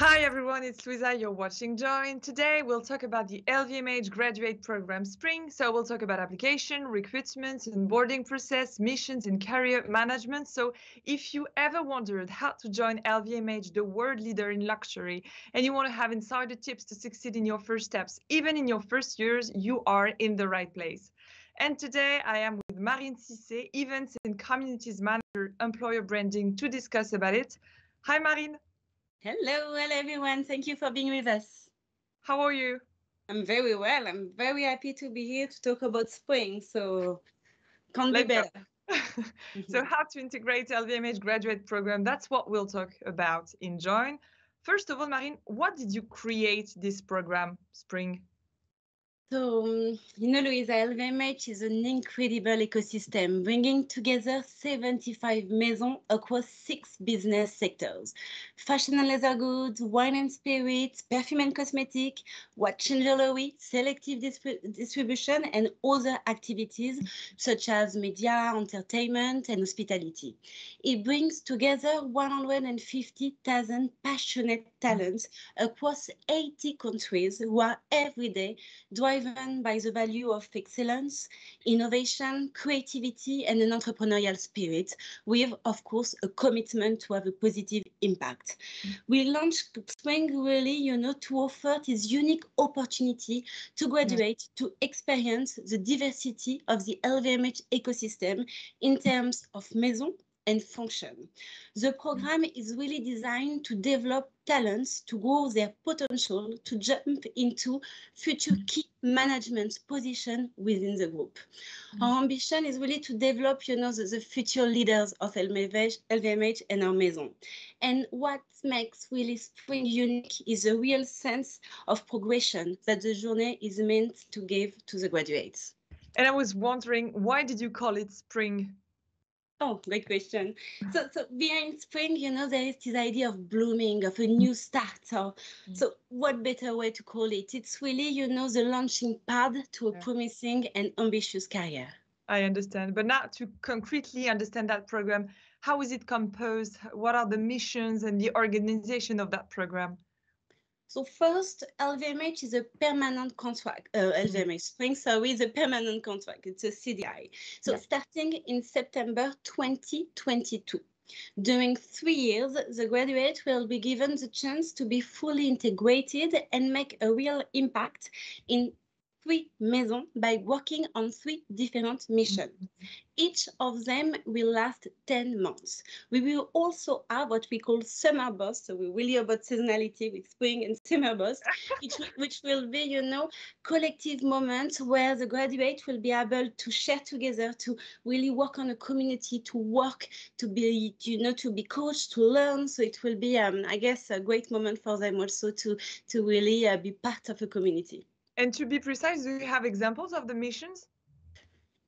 Hi everyone, it's Luisa, you're watching Join. Today we'll talk about the LVMH Graduate Program Spring. So we'll talk about application, recruitment, onboarding process, missions and career management. So if you ever wondered how to join LVMH, the world leader in luxury, and you want to have insider tips to succeed in your first steps, even in your first years, you are in the right place. And today I am with Marine Cissé, Events and Communities Manager, Employer Branding, to discuss about it. Hi Marine. Hello everyone. Thank you for being with us. How are you? I'm very well. I'm very happy to be here to talk about spring. So can't be Let's go. better. So how to integrate LVMH graduate program, that's what we'll talk about in Join. First of all, Marine, what did you create this program, Spring? So, Louisa, LVMH is an incredible ecosystem, bringing together 75 maisons across 6 business sectors: fashion and leather goods, wine and spirits, perfume and cosmetic, watch and jewelry, selective distribution, and other activities such as media, entertainment, and hospitality. It brings together 150,000 passionate talents across 80 countries who are every day driven by the value of excellence, innovation, creativity, and an entrepreneurial spirit, with, of course, a commitment to have a positive impact. We launched Spring really, to offer this unique opportunity to graduate, to experience the diversity of the LVMH ecosystem in terms of maison and function. The program is really designed to develop talents, to grow their potential, to jump into future key management position within the group. Our ambition is really to develop, the future leaders of LVMH and our maison. And what makes really Spring unique is a real sense of progression that the journey is meant to give to the graduates. And I was wondering, why did you call it Spring? Oh, great question. So behind spring, there is this idea of blooming, of a new start. So what better way to call it? It's really, the launching pad to a promising and ambitious career. I understand. But now to concretely understand that program, how is it composed? What are the missions and the organization of that program? So first, LVMH is a permanent contract. LVMH Spring, is a permanent contract. It's a CDI. So starting in September 2022. During 3 years, the graduate will be given the chance to be fully integrated and make a real impact in 3 maisons by working on 3 different missions. Each of them will last 10 months. We will also have what we call summer bursts. So we're really about seasonality with spring and summer bursts, which will be, collective moments where the graduate will be able to share together, to really work on a community, to work, to be, to be coached, to learn. So it will be, I guess, a great moment for them also to really be part of a community. And to be precise, do you have examples of the missions?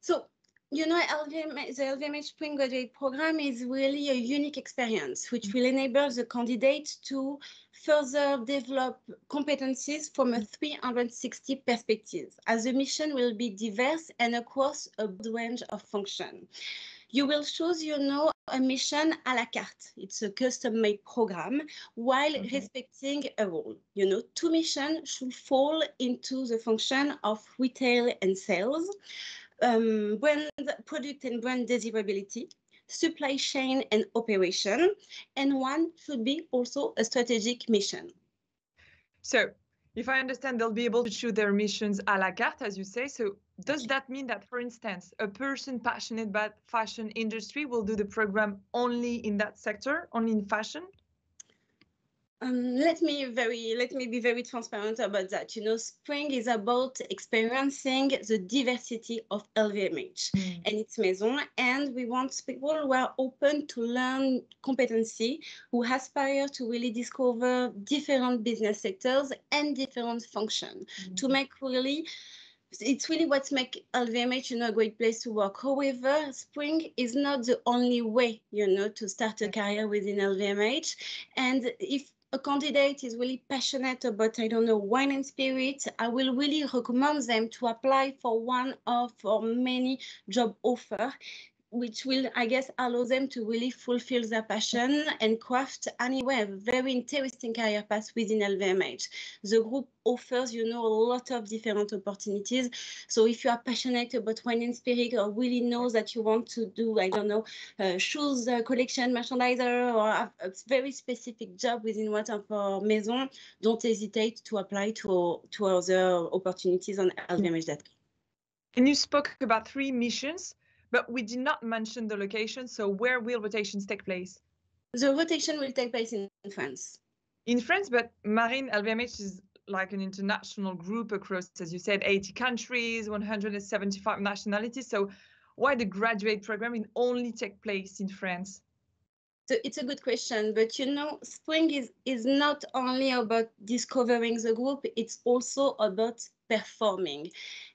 So, the LVMH Spring Graduate Program is really a unique experience, which will enable the candidate to further develop competencies from a 360 perspectives, as the mission will be diverse and across a broad range of functions. You will choose, a mission à la carte. It's a custom-made program while respecting a role. 2 missions should fall into the function of retail and sales, brand, product and brand desirability, supply chain and operation, and 1 should be also a strategic mission. So if I understand, they'll be able to choose their missions à la carte, as you say. So does that mean that, for instance, a person passionate about fashion industry will do the program only in that sector, only in fashion? Let me be very transparent about that. Spring is about experiencing the diversity of LVMH and its maison, and we want people who are open to learn competency, who aspire to really discover different business sectors and different functions to make really. It's really what makes LVMH, a great place to work. However, Spring is not the only way, to start a career within LVMH. And if a candidate is really passionate about, wine and spirits, I will really recommend them to apply for one of our many job offers which will, I guess, allow them to really fulfill their passion and craft anyway a very interesting career path within LVMH. The group offers, a lot of different opportunities. So if you are passionate about wine and spirit, or really know that you want to do, I don't know, shoes collection merchandiser, or a very specific job within one of our maison, don't hesitate to apply to other opportunities on LVMH.com. And you spoke about 3 missions, but we did not mention the location. So where will rotations take place? The rotation will take place in France. In France, but Marine, LVMH is like an international group across, as you said, 80 countries, 175 nationalities. So why the graduate program will only take place in France? So it's a good question, but spring is not only about discovering the group, it's also about performing.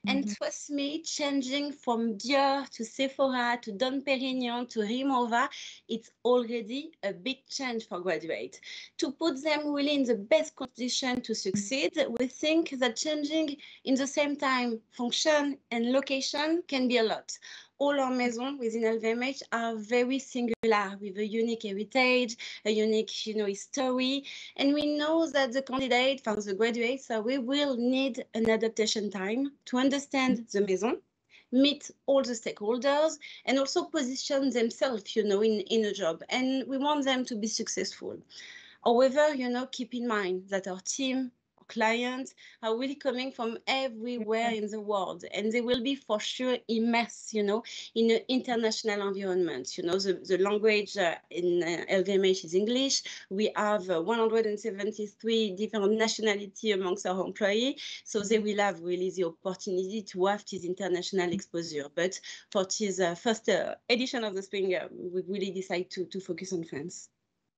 And trust me, changing from Dior to Sephora to Dom Perignon to Rimowa, it's already a big change for graduates. To put them really in the best condition to succeed, we think that changing in the same time function and location can be a lot. All our maisons within LVMH are very singular, with a unique heritage, a unique, history. And we know that the candidate, from the graduates, we will need an adaptation time to understand the maison, meet all the stakeholders, and also position themselves, in a job. And we want them to be successful. However, keep in mind that our team, clients are really coming from everywhere in the world, and they will be for sure immersed, in an international environment. The language in LVMH is English. We have 173 different nationalities amongst our employees, so they will have really the opportunity to have this international exposure. But for this first edition of the spring, we really decide to focus on France.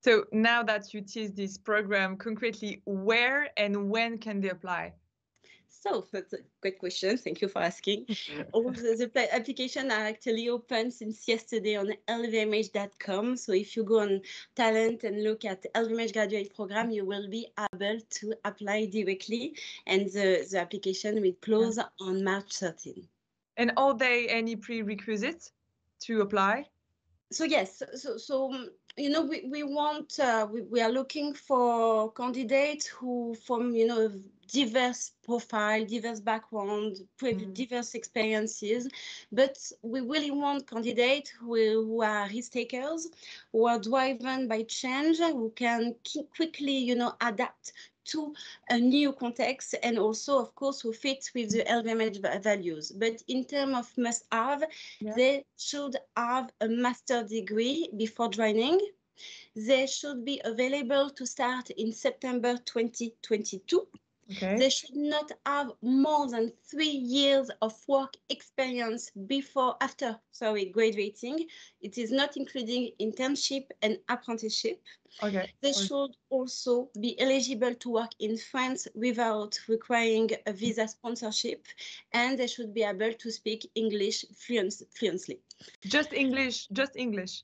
So now that you tease this program concretely, where and when can they apply? So that's a great question. Thank you for asking. All the applications are actually open since yesterday on LVMH.com. So if you go on talent and look at LVMH Graduate Program, you will be able to apply directly, and the application will close on March 13. And are there any prerequisites to apply? So yes, we want we are looking for candidates who from diverse profile, diverse background, diverse experiences, but we really want candidates who are risk takers, who are driven by change, who can quickly adapt to a new context, and also, of course, who fit with the LVMH values. But in terms of must-have, they should have a master degree before joining. They should be available to start in September 2022. Okay. They should not have more than 3 years of work experience after graduating. It is not including internship and apprenticeship. Okay. They should also be eligible to work in France without requiring a visa sponsorship, and they should be able to speak English fluently. Just English, just English.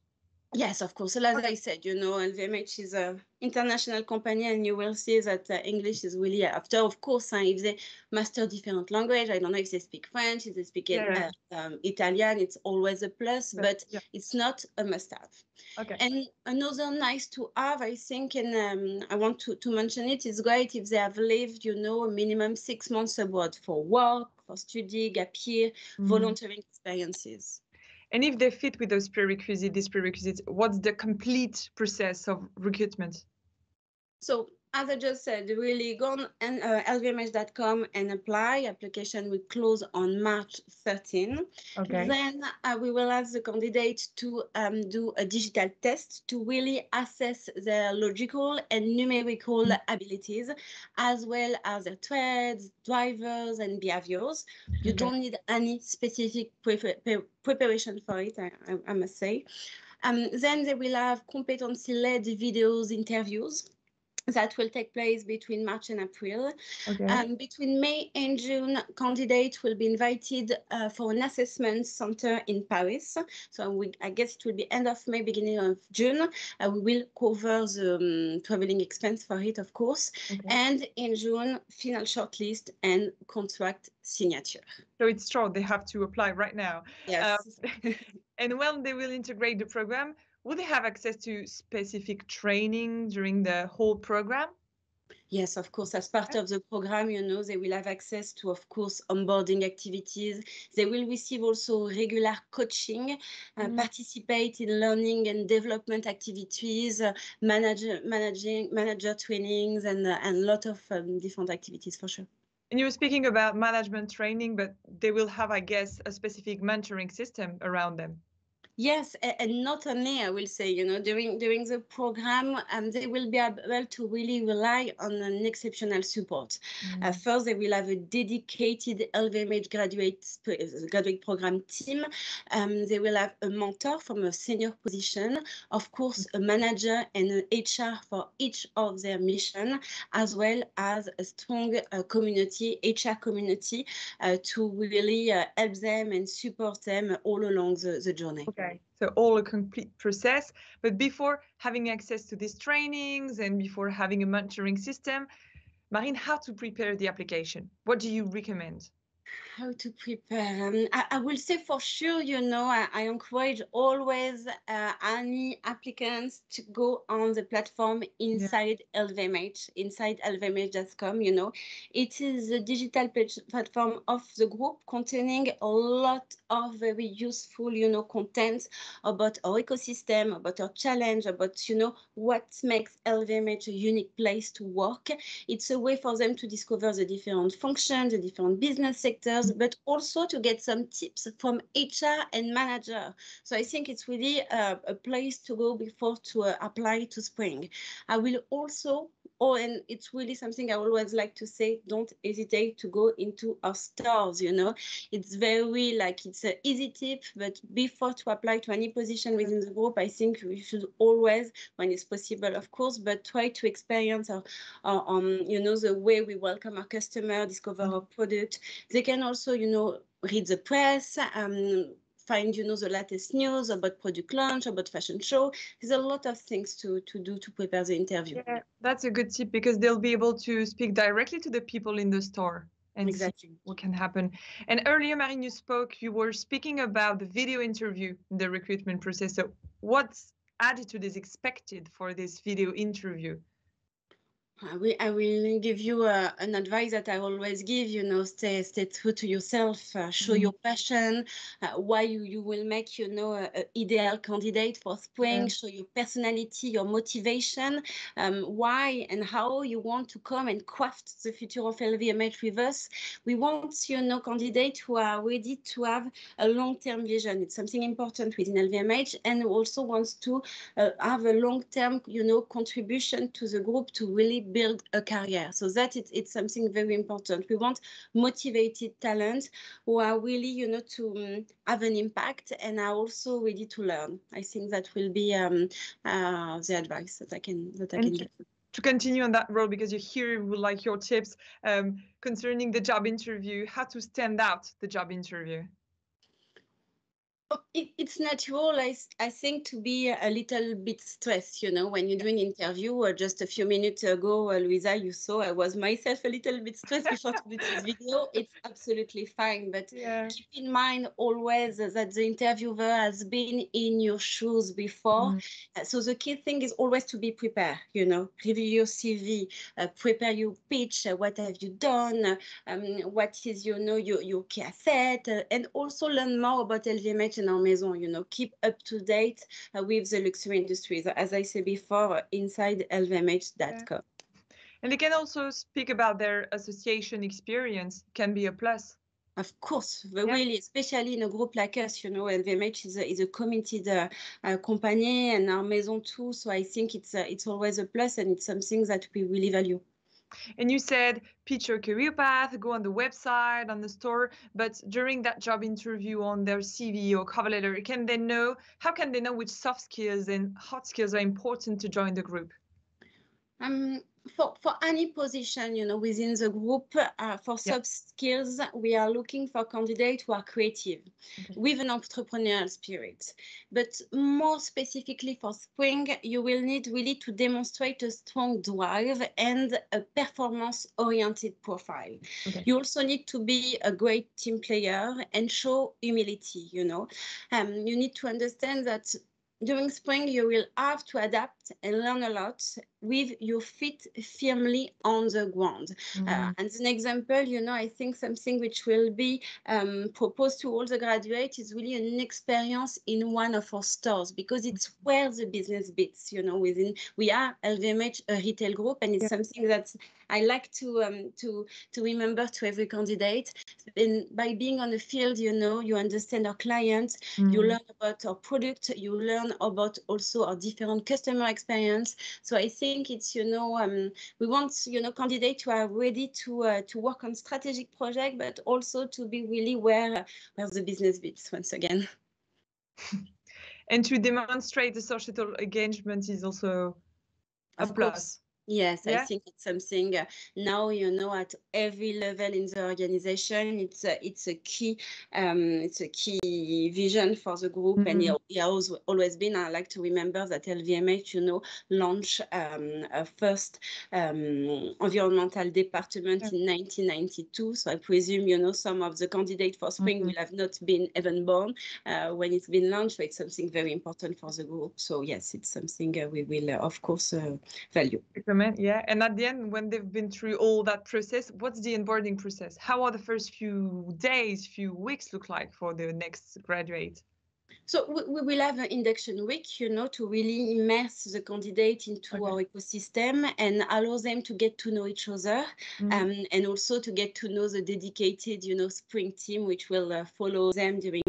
Yes, of course. So as I said, LVMH is an international company, and you will see that English is really after. Of course, if they master different language, I don't know if they speak French, if they speak Italian, it's always a plus, but it's not a must-have. Okay. And another nice to have, I think, and I want to mention it, is great if they have lived, a minimum 6 months abroad for work, for study, gap year, volunteering experiences. And if they fit with these prerequisites, what's the complete process of recruitment? So, as I just said, really go on LVMH.com and apply. Application will close on March 13. Okay. Then we will ask the candidate to do a digital test to really assess their logical and numerical abilities, as well as their trades, drivers, and behaviors. You don't need any specific preparation for it, I must say. Then they will have competency-led videos interviews that will take place between March and April. Okay. Between May and June, candidates will be invited for an assessment center in Paris. So I guess it will be end of May, beginning of June. We will cover the traveling expense for it, of course. Okay. And in June, final shortlist and contract signature. So it's true, they have to apply right now. Yes. And when they will integrate the program, will they have access to specific training during the whole program? Yes, of course, as part of the program, they will have access to, of course, onboarding activities. They will receive also regular coaching, participate in learning and development activities, manager trainings, and a lot of different activities for sure. And you were speaking about management training, but they will have, I guess, a specific mentoring system around them. Yes, and not only, I will say, during the program, they will be able to really rely on an exceptional support. First, they will have a dedicated LVMH graduate program team. They will have a mentor from a senior position, of course, a manager and an HR for each of their mission, as well as a strong community, HR community, to really help them and support them all along the journey. Okay, so all a complete process. But before having access to these trainings and before having a mentoring system, Marine, how to prepare the application? What do you recommend? How to prepare? I will say for sure, I encourage always any applicants to go on the platform inside LVMH, inside lvmh.com. It is a digital platform of the group containing a lot of very useful, content about our ecosystem, about our challenge, about, what makes LVMH a unique place to work. It's a way for them to discover the different functions, the different business sectors, but also to get some tips from HR and manager. So I think it's really a place to go before to apply to Spring. I will also, and it's really something I always like to say, don't hesitate to go into our stores, It's very it's an easy tip, but before to apply to any position within the group, I think we should always, when it's possible, of course, but try to experience the way we welcome our customer, discover our product. They can also, read the press, find, the latest news about product launch, about fashion show. There's a lot of things to do to prepare the interview. Yeah, that's a good tip because they'll be able to speak directly to the people in the store and see what can happen. And earlier, Marine, you were speaking about the video interview in the recruitment process. So what attitude is expected for this video interview? I will give you an advice that I always give, stay true to yourself, show your passion, why you will make, an ideal candidate for Spring, show your personality, your motivation, why and how you want to come and craft the future of LVMH with us. We want, candidates who are ready to have a long-term vision. It's something important within LVMH, and also wants to have a long-term, contribution to the group to really build a career. So that it's something very important. We want motivated talent who are really, to have an impact and are also ready to learn. I think that will be the advice that I can give. To continue on that road, because you here would like your tips concerning the job interview, how to stand out the job interview. It's natural, I think, to be a little bit stressed, when you do an interview. Just a few minutes ago, Louisa, you saw I was myself a little bit stressed before to do this video. It's absolutely fine, but keep in mind always that the interviewer has been in your shoes before. So the key thing is always to be prepared, review your CV, prepare your pitch, what have you done, what is, your key asset, and also learn more about LVMH and our maison, keep up to date with the luxury industry. As I said before, inside lvmh.com. And they can also speak about their association experience, can be a plus. Of course, really, especially in a group like us, LVMH is a committed company, and our maison too. So I think it's always a plus, and it's something that we really value. And you said pitch your career path, go on the website, on the store, but during that job interview on their CV or cover letter, how can they know which soft skills and hard skills are important to join the group? For any position, within the group, for soft skills, we are looking for candidates who are creative, with an entrepreneurial spirit. But more specifically for Spring, you will need really to demonstrate a strong drive and a performance-oriented profile. You also need to be a great team player and show humility, You need to understand that during Spring, you will have to adapt and learn a lot with your feet firmly on the ground. And as an example, I think something which will be proposed to all the graduates is really an experience in one of our stores, because it's where the business beats, we are LVMH, a retail group, and it's something that I like to remember to every candidate. And by being on the field, you understand our clients, you learn about our product, you learn about also our different customer experience. So I think it's, we want, candidates who are ready to work on strategic project, but also to be really where the business beats once again. And to demonstrate the societal engagement is also a plus. Yes, I think it's something now, at every level in the organization, it's a key vision for the group, and it has always been. I like to remember that LVMH, launched a first environmental department in 1992. So I presume, some of the candidates for Spring will have not been even born when it's been launched. So it's something very important for the group. So yes, it's something we will, of course, value. Yeah, and at the end, when they've been through all that process, what's the onboarding process? How are the first few days, few weeks look like for the next graduate? So we will have an induction week, to really immerse the candidate into our ecosystem and allow them to get to know each other, and also to get to know the dedicated, Spring team, which will follow them during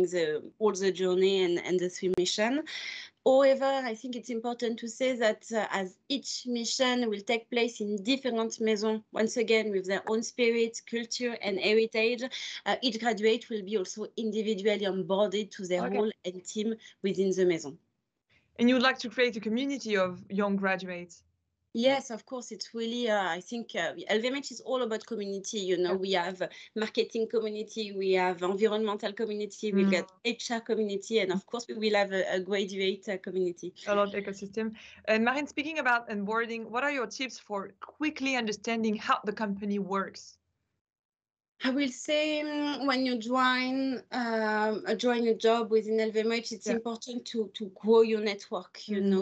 all the journey and the 3 missions. However, I think it's important to say that as each mission will take place in different maisons, once again, with their own spirit, culture, and heritage, each graduate will be also individually onboarded to their role and team within the maison. And you would like to create a community of young graduates? Yes, of course. It's really, I think LVMH is all about community. We have marketing community, we have environmental community, we've got HR community, and of course, we will have a graduate community. A lot of ecosystem. And Marine, speaking about onboarding, what are your tips for quickly understanding how the company works? I will say when you join a job within LVMH, it's important to grow your network,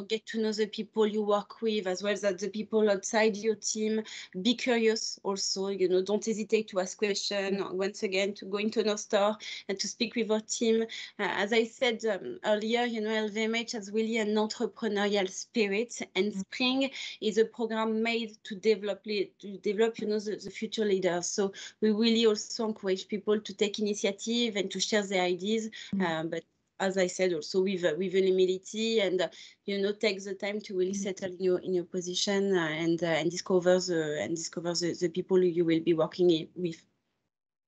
get to know the people you work with, as well as the people outside your team. Be curious also, don't hesitate to ask questions. Once again, to go into a store and to speak with our team. As I said earlier, LVMH has really an entrepreneurial spirit, and Spring is a program made to develop the future leaders. So we really also encourage people to take initiative and to share their ideas, but as I said, also with humility, and take the time to really settle in your position and discover the people you will be working with.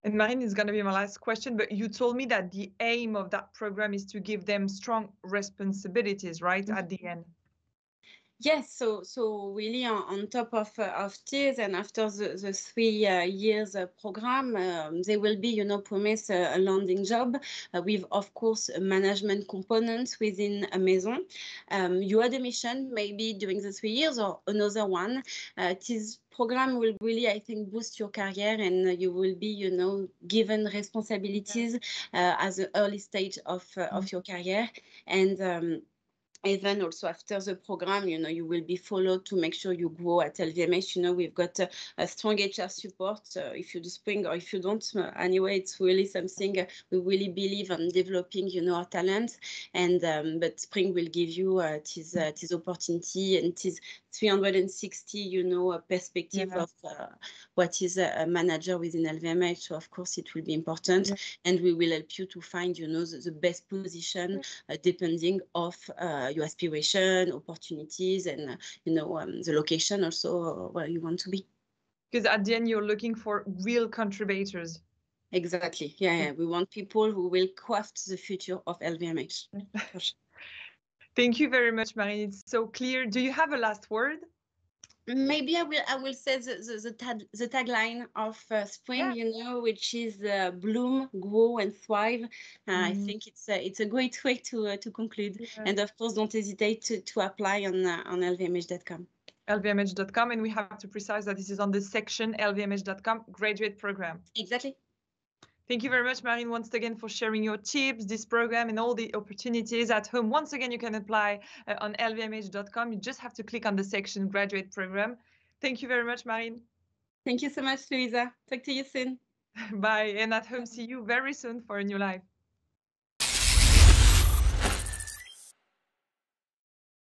And Marine, is going to be my last question, but you told me that the aim of that program is to give them strong responsibilities, right, at the end? Yes, so really on top of TIS, and after the 3 years program, they will be, promised a landing job with, of course, a management components within a maison. You had a mission maybe during the 3 years or another one. TIS program will really, I think, boost your career, and you will be, given responsibilities as an early stage of your career. And even also after the program, you will be followed to make sure you grow at LVMH. We've got a strong HR support if you do Spring or if you don't. Anyway, it's really something we really believe on developing, our talent. And but Spring will give you this opportunity and this 360, a perspective of what is a manager within LVMH. So of course it will be important, and we will help you to find, the best position depending of your aspiration, opportunities, and the location also where you want to be. Because at the end, you're looking for real contributors. Exactly. Yeah. We want people who will craft the future of LVMH. Thank you very much, Marine. It's so clear. Do you have a last word? Maybe I will say the tagline of spring, which is bloom, grow, and thrive. I think it's a great way to conclude. Yeah. And of course, don't hesitate to apply on lvmh.com. lvmh.com, and we have to precise that this is on the section lvmh.com graduate program. Exactly. Thank you very much, Marine, once again for sharing your tips, this program, and all the opportunities at home. Once again, you can apply on lvmh.com. You just have to click on the section graduate program. Thank you very much, Marine. Thank you so much, Louisa. Talk to you soon. Bye. And at home, see you very soon for a new life.